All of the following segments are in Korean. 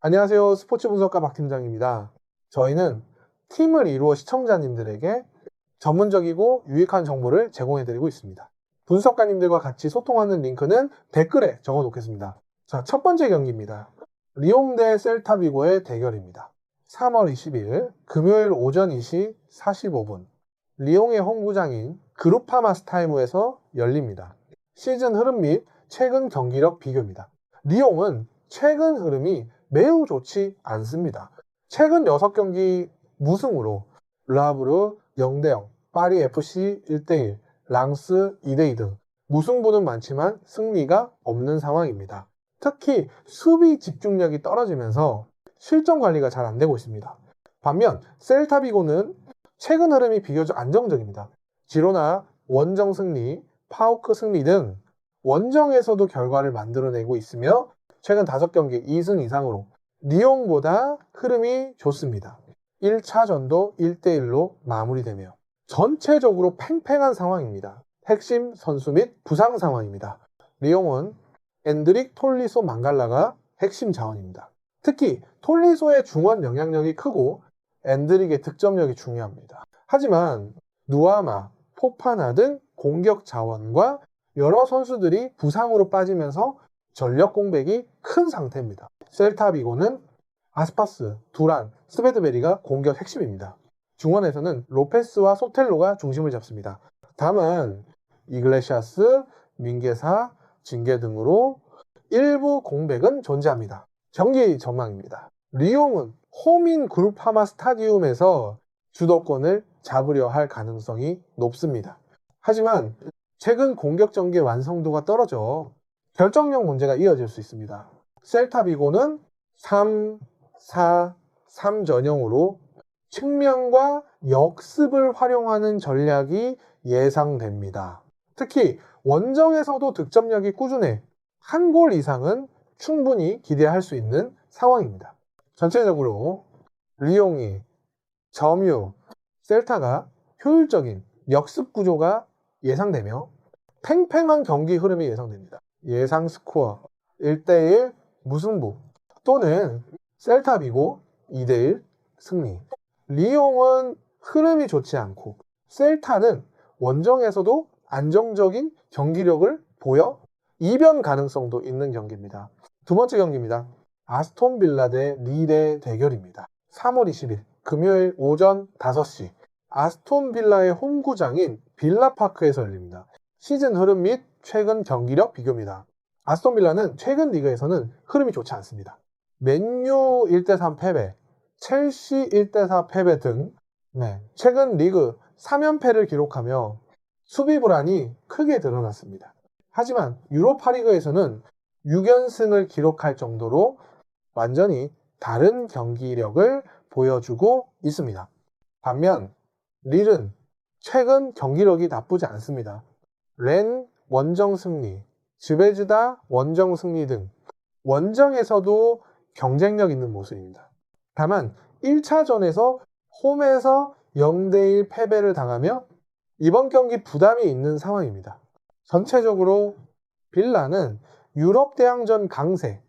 안녕하세요. 스포츠 분석가 박 팀장입니다. 저희는 팀을 이루어 시청자님들에게 전문적이고 유익한 정보를 제공해드리고 있습니다. 분석가님들과 같이 소통하는 링크는 댓글에 적어 놓겠습니다. 자, 첫 번째 경기입니다. 리옹 대 셀타비고의 대결입니다. 3월 20일 금요일 오전 2시 45분 리옹의 홈구장인 그루파마 스타디움에서 열립니다. 시즌 흐름 및 최근 경기력 비교입니다. 리옹은 최근 흐름이 매우 좋지 않습니다. 최근 6경기 무승으로 르하브르 0대0, 파리 FC 1대1, 랑스 2대2 등 무승부는 많지만 승리가 없는 상황입니다. 특히 수비 집중력이 떨어지면서 실점 관리가 잘 안되고 있습니다. 반면 셀타비고는 최근 흐름이 비교적 안정적입니다. 지로나 원정 승리, 파우크 승리 등 원정에서도 결과를 만들어내고 있으며 최근 5경기 2승 이상으로 리옹보다 흐름이 좋습니다. 1차전도 1대1로 마무리되며 전체적으로 팽팽한 상황입니다. 핵심 선수 및 부상 상황입니다. 리옹은 엔드릭 톨리소 망갈라가 핵심 자원입니다. 특히 톨리소의 중원 영향력이 크고 엔드릭의 득점력이 중요합니다. 하지만 누아마, 포파나 등 공격 자원과 여러 선수들이 부상으로 빠지면서 전력 공백이 큰 상태입니다. 셀타비고는 아스파스, 두란, 스베드베리가 공격 핵심입니다. 중원에서는 로페스와 소텔로가 중심을 잡습니다. 다만 이글레시아스, 민게사, 징게 등으로 일부 공백은 존재합니다. 경기 전망입니다. 리옹은 홈인 그루파마 스타디움에서 주도권을 잡으려 할 가능성이 높습니다. 하지만 최근 공격 전개 완성도가 떨어져 결정력 문제가 이어질 수 있습니다. 셀타비고는 3-4-3 전형으로 측면과 역습을 활용하는 전략이 예상됩니다. 특히 원정에서도 득점력이 꾸준해 한 골 이상은 충분히 기대할 수 있는 상황입니다. 전체적으로 리옹이 점유, 셀타가 효율적인 역습 구조가 예상되며 팽팽한 경기 흐름이 예상됩니다. 예상 스코어 1대1 무승부 또는 셀타비고 2대1 승리. 리옹은 흐름이 좋지 않고 셀타는 원정에서도 안정적인 경기력을 보여 이변 가능성도 있는 경기입니다. 두 번째 경기입니다. 아스톤 빌라 대 릴의 대결입니다. 3월 20일 금요일 오전 5시 아스톤 빌라의 홈구장인 빌라파크에서 열립니다. 시즌 흐름 및 최근 경기력 비교입니다. 아스톤 빌라는 최근 리그에서는 흐름이 좋지 않습니다. 맨유 1대3 패배, 첼시 1대4 패배 등 최근 리그 3연패를 기록하며 수비 불안이 크게 드러났습니다. 하지만 유로파리그에서는 6연승을 기록할 정도로 완전히 다른 경기력을 보여주고 있습니다. 반면 릴은 최근 경기력이 나쁘지 않습니다. 렌 원정 승리, 즈베즈다 원정 승리 등 원정에서도 경쟁력 있는 모습입니다. 다만 1차전에서 홈에서 0대1 패배를 당하며 이번 경기 부담이 있는 상황입니다. 전체적으로 빌라는 유럽 대항전 강세,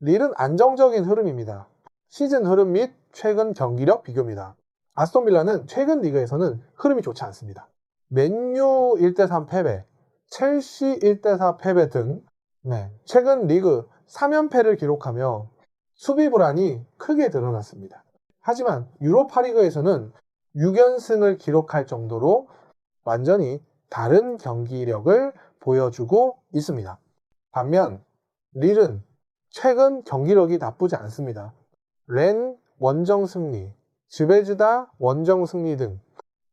릴은 안정적인 흐름입니다. 시즌 흐름 및 최근 경기력 비교입니다. 아스톤 빌라는 최근 리그에서는 흐름이 좋지 않습니다. 맨유 1대3 패배, 첼시 1대4 패배 등 최근 리그 3연패를 기록하며 수비 불안이 크게 드러났습니다. 하지만 유로파리그에서는 6연승을 기록할 정도로 완전히 다른 경기력을 보여주고 있습니다. 반면 릴은 최근 경기력이 나쁘지 않습니다. 렌 원정 승리, 즈베즈다 원정 승리 등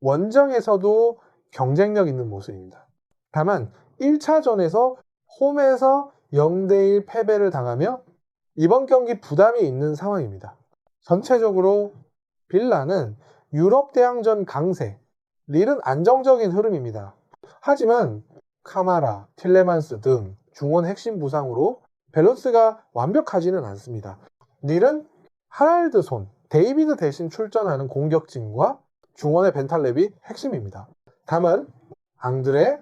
원정에서도 경쟁력 있는 모습입니다. 다만 1차전에서 홈에서 0대1 패배를 당하며 이번 경기 부담이 있는 상황입니다. 전체적으로 빌라는 유럽 대항전 강세, 릴은 안정적인 흐름입니다. 하지만 카마라, 틸레만스 등 중원 핵심 부상으로 밸런스가 완벽하지는 않습니다. 릴은 하랄드 손, 데이비드 대신 출전하는 공격진과 중원의 벤탈랩이 핵심입니다. 다만 앙드레,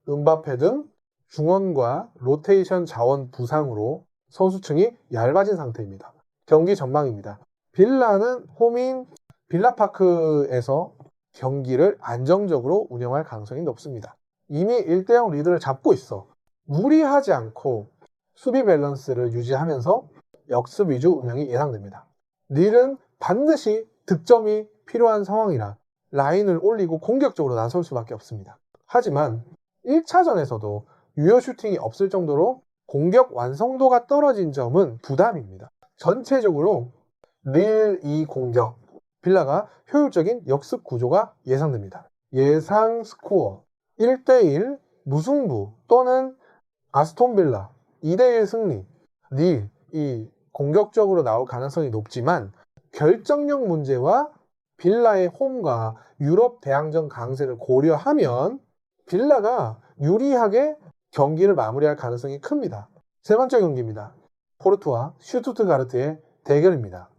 음바페 등 중원과 로테이션 자원 부상으로 선수층이 얇아진 상태입니다. 경기 전망입니다. 빌라는 홈인 빌라파크에서 경기를 안정적으로 운영할 가능성이 높습니다. 이미 1대0 리드를 잡고 있어. 무리하지 않고 수비 밸런스를 유지하면서 역습 위주 운영이 예상됩니다. 릴은 반드시 득점이 필요한 상황이라 라인을 올리고 공격적으로 나설 수밖에 없습니다. 하지만 1차전에서도 유효 슈팅이 없을 정도로 공격 완성도가 떨어진 점은 부담입니다. 전체적으로 릴 이 공격, 빌라가 효율적인 역습 구조가 예상됩니다. 예상 스코어 1대1 무승부 또는 아스톤 빌라 2대1 승리. 릴이 공격적으로 나올 가능성이 높지만 결정력 문제와 빌라의 홈과 유럽 대항전 강세를 고려하면 빌라가 유리하게 경기를 마무리할 가능성이 큽니다. 세 번째 경기입니다. 포르투와 슈투트가르트의 대결입니다.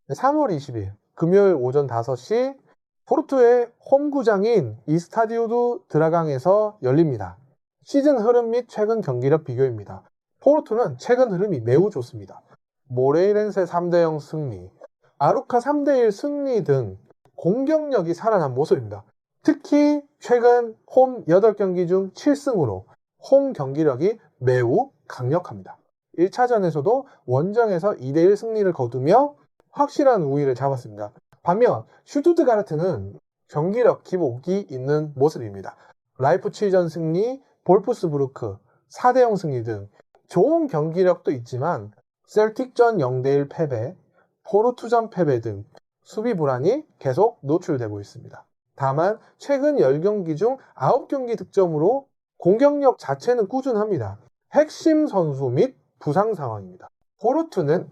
3월 20일 금요일 오전 5시 포르투의 홈구장인 이스타디오두 드라강에서 열립니다. 시즌 흐름 및 최근 경기력 비교입니다. 포르투는 최근 흐름이 매우 좋습니다. 모레이렌세 3대0 승리, 아루카 3대1 승리 등 공격력이 살아난 모습입니다. 특히 최근 홈 8경기 중 7승으로 홈 경기력이 매우 강력합니다. 1차전에서도 원정에서 2대1 승리를 거두며 확실한 우위를 잡았습니다. 반면 슈투트가르트는 경기력 기복이 있는 모습입니다. 라이프치히전 승리, 볼프스부르크 4대0 승리 등 좋은 경기력도 있지만 셀틱전 0대1 패배, 포르투전 패배 등 수비 불안이 계속 노출되고 있습니다. 다만 최근 10경기 중 9경기 득점으로 공격력 자체는 꾸준합니다. 핵심 선수 및 부상 상황입니다. 포르투는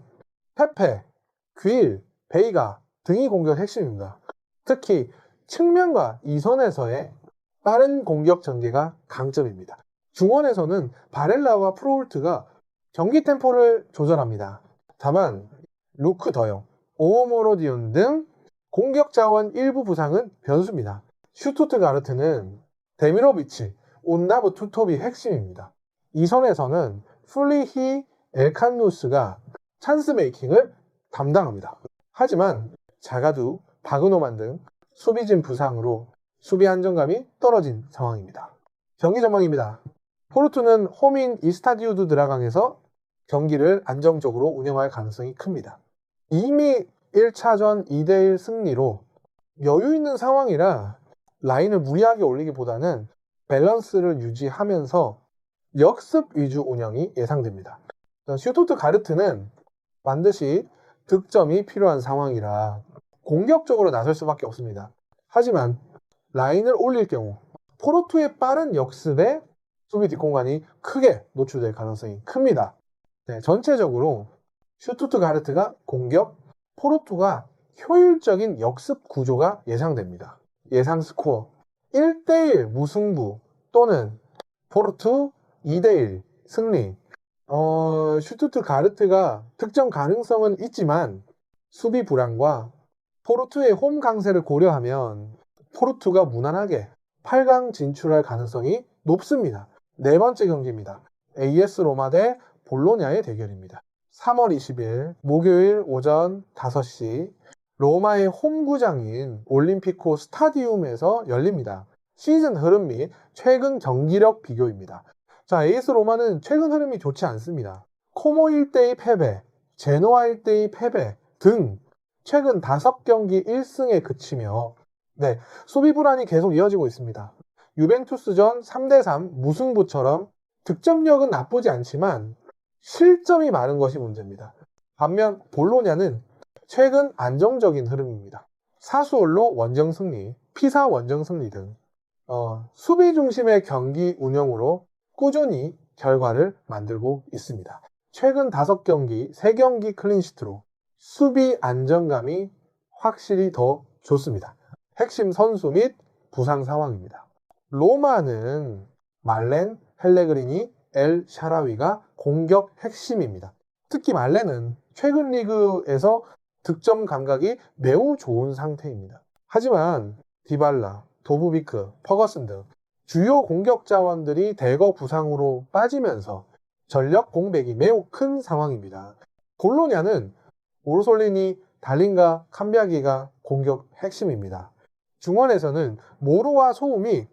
페페, 귀일, 베이가 등이 공격 핵심입니다. 특히 측면과 이선에서의 빠른 공격 전개가 강점입니다. 중원에서는 바렐라와 프로울트가 경기 템포를 조절합니다. 다만 루크 더영, 오모로디온 등 공격 자원 일부 부상은 변수입니다. 슈투트가르트는 데미로비치, 온나브 투톱이 핵심입니다. 이선에서는 플리히 엘칸누스가 찬스 메이킹을 담당합니다. 하지만 자가두, 바그노만 등 수비진 부상으로 수비 안정감이 떨어진 상황입니다. 경기 전망입니다. 포르투는 홈인 이스타디오두 드라강에서 경기를 안정적으로 운영할 가능성이 큽니다. 이미 1차전 2대1 승리로 여유 있는 상황이라 라인을 무리하게 올리기보다는 밸런스를 유지하면서 역습 위주 운영이 예상됩니다. 슈투트가르트는 반드시 득점이 필요한 상황이라 공격적으로 나설 수밖에 없습니다. 하지만 라인을 올릴 경우 포르투의 빠른 역습에 수비 뒷공간이 크게 노출될 가능성이 큽니다. 전체적으로 슈투트가르트가 공격, 포르투가 효율적인 역습 구조가 예상됩니다. 예상 스코어 1대1 무승부 또는 포르투 2대1 승리. 슈투트가르트가 득점 가능성은 있지만 수비 불안과 포르투의 홈 강세를 고려하면 포르투가 무난하게 8강 진출할 가능성이 높습니다. 네 번째 경기입니다. AS 로마 대 볼로냐의 대결입니다. 3월 20일 목요일 오전 5시 로마의 홈구장인 올림피코 스타디움에서 열립니다. 시즌 흐름 및 최근 경기력 비교입니다. 자, AS 로마는 최근 흐름이 좋지 않습니다. 코모 1대2 패배, 제노아 1대2 패배 등 최근 5경기 1승에 그치며 수비 불안이 계속 이어지고 있습니다. 유벤투스전 3대3 무승부처럼 득점력은 나쁘지 않지만 실점이 많은 것이 문제입니다. 반면 볼로냐는 최근 안정적인 흐름입니다. 사수올로 원정 승리, 피사 원정 승리 등 수비 중심의 경기 운영으로 꾸준히 결과를 만들고 있습니다. 최근 5경기, 3경기 클린시트로 수비 안정감이 확실히 더 좋습니다. 핵심 선수 및 부상 상황입니다. 로마는 말렌, 헬레그리니, 엘 샤라위가 공격 핵심입니다. 특히 말렌은 최근 리그에서 득점 감각이 매우 좋은 상태입니다. 하지만 디발라, 도브비크, 퍼거슨 등 주요 공격 자원들이 대거 부상으로 빠지면서 전력 공백이 매우 큰 상황입니다. 볼로냐는 오르솔리니, 달린과 캄비아기가 공격 핵심입니다. 중원에서는 모로와 소움이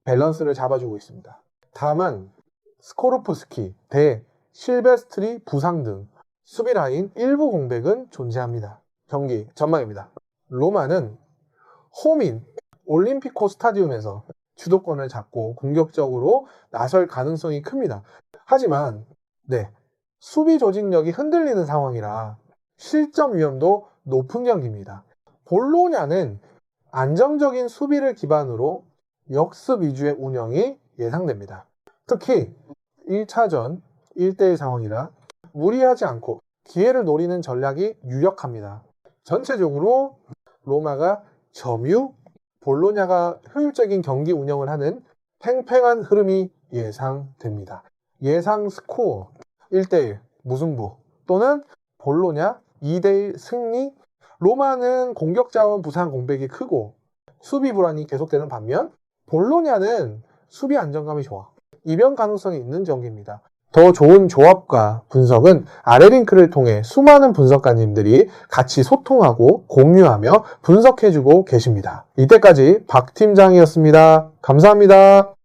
밸런스를 잡아주고 있습니다. 다만 스코르프스키, 대 실베스트리 부상 등 수비 라인 일부 공백은 존재합니다. 경기 전망입니다. 로마는 홈인 올림피코 스타디움에서 주도권을 잡고 공격적으로 나설 가능성이 큽니다. 하지만 수비 조직력이 흔들리는 상황이라 실점 위험도 높은 경기입니다. 볼로냐는 안정적인 수비를 기반으로 역습 위주의 운영이 예상됩니다. 특히 1차전 1대1 상황이라 무리하지 않고 기회를 노리는 전략이 유력합니다. 전체적으로 로마가 점유, 볼로냐가 효율적인 경기 운영을 하는 팽팽한 흐름이 예상됩니다. 예상 스코어 1대1 무승부 또는 볼로냐 2대1 승리. 로마는 공격 자원 부상 공백이 크고 수비 불안이 계속되는 반면 볼로냐는 수비 안정감이 좋아 이변 가능성이 있는 경기입니다. 더 좋은 조합과 분석은 아래 링크를 통해 수많은 분석가님들이 같이 소통하고 공유하며 분석해주고 계십니다. 이때까지 박 팀장이었습니다. 감사합니다.